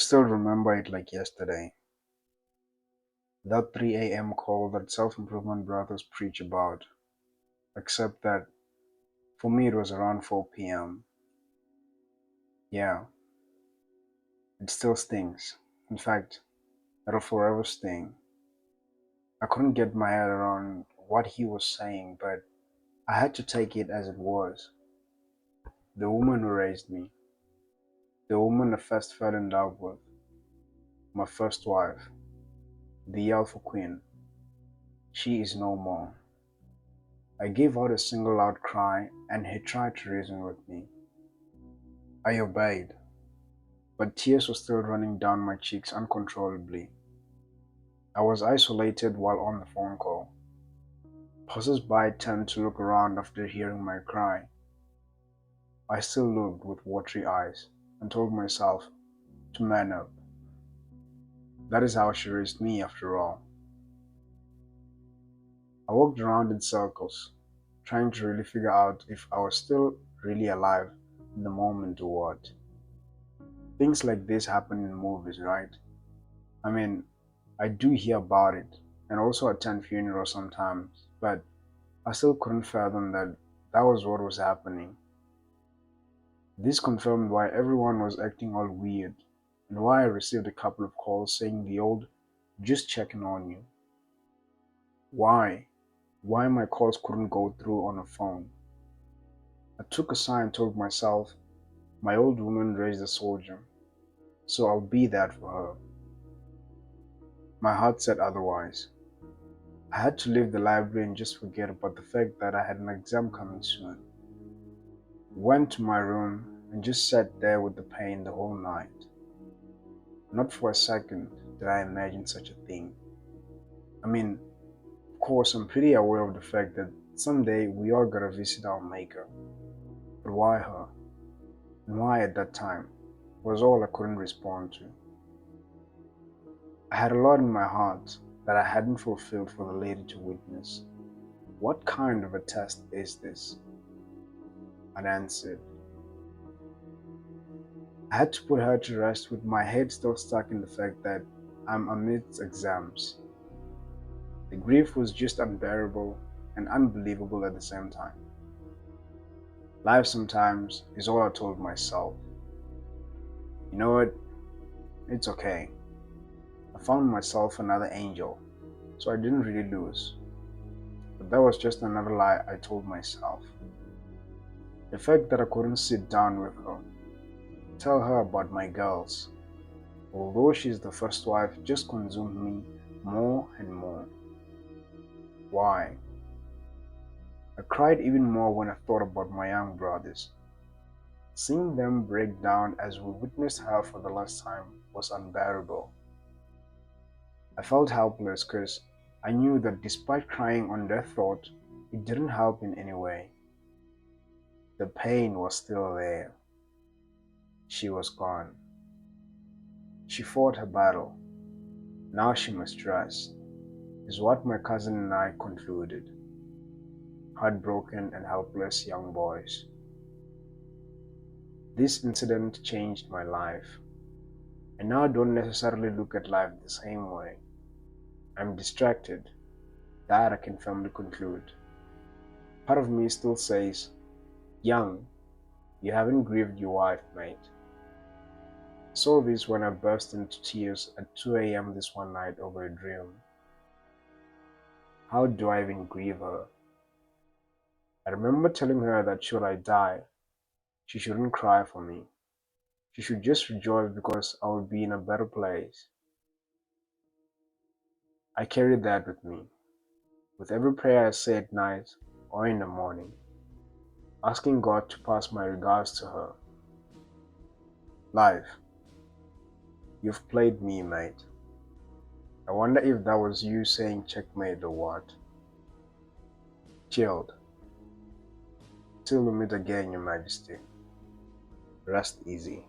Still remember it like yesterday. That 3 a.m. call that self-improvement brothers preach about. Except that for me it was around 4 p.m. Yeah, it still stings. In fact, it'll forever sting. I couldn't get my head around what he was saying, but I had to take it as it was. The woman who raised me, the woman I first fell in love with, my first wife, the Alpha Queen, she is no more. I gave out a single loud cry, and he tried to reason with me. I obeyed, but tears were still running down my cheeks uncontrollably. I was isolated while on the phone call. Passers-by turned to look around after hearing my cry. I still looked with watery eyes and told myself to man up. That is how she raised me after all. I walked around in circles, trying to really figure out if I was still really alive in the moment or what. Things like this happen in movies, right? I mean, I do hear about it and also attend funerals sometimes, but I still couldn't fathom that that was what was happening. This confirmed why everyone was acting all weird and why I received a couple of calls saying the old just checking on you. Why? Why my calls couldn't go through on a phone. I took a sigh and told myself, my old woman raised a soldier, so I'll be that for her. My heart said otherwise. I had to leave the library and just forget about the fact that I had an exam coming soon. Went to my room and just sat there with the pain the whole night. Not for a second did I imagine such a thing. I mean, of course, I'm pretty aware of the fact that someday we are gonna visit our maker. But why her? And why at that time? Was all I couldn't respond to. I had a lot in my heart that I hadn't fulfilled for the lady to witness. What kind of a test is this? I answered. I had to put her to rest with my head still stuck in the fact that I'm amidst exams. The grief was just unbearable and unbelievable at the same time. Life sometimes is all I told myself. You know what? It's okay. I found myself another angel, so I didn't really lose. But that was just another lie I told myself. The fact that I couldn't sit down with her, tell her about my girls, although she's the first wife, just consumed me more and more. Why? I cried even more when I thought about my young brothers. Seeing them break down as we witnessed her for the last time was unbearable. I felt helpless because I knew that despite crying on their thought, it didn't help in any way. The pain was still there. She was gone. She fought her battle. Now she must rest, is what my cousin and I concluded. Heartbroken and helpless young boys. This incident changed my life. I now don't necessarily look at life the same way. I'm distracted. That I can firmly conclude. Part of me still says, young, you haven't grieved your wife, mate. Saw this when I burst into tears at 2 a.m. this one night over a dream. How do I even grieve her? I remember telling her that should I die, she shouldn't cry for me. She should just rejoice because I would be in a better place. I carried that with me, with every prayer I say at night or in the morning, asking God to pass my regards to her. Life, you've played me, mate. I wonder if that was you saying checkmate or what. Chilled. Till we meet again, Your Majesty. Rest easy.